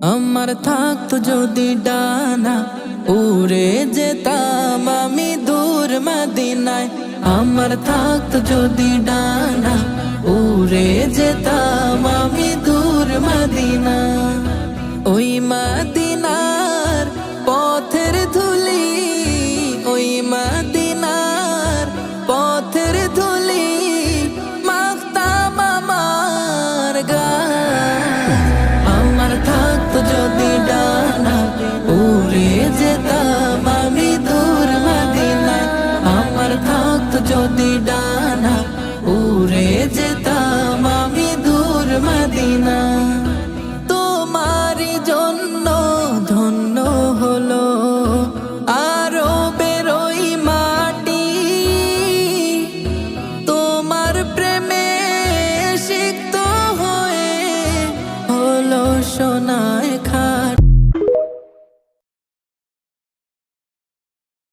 আমার থাকতো যদি ডানা, উড়ে যেতাম আমি দূর মদিনায়। আমার থাকতো যদি ডানা, উড়ে যেতাম আমি দূর মদিনায়।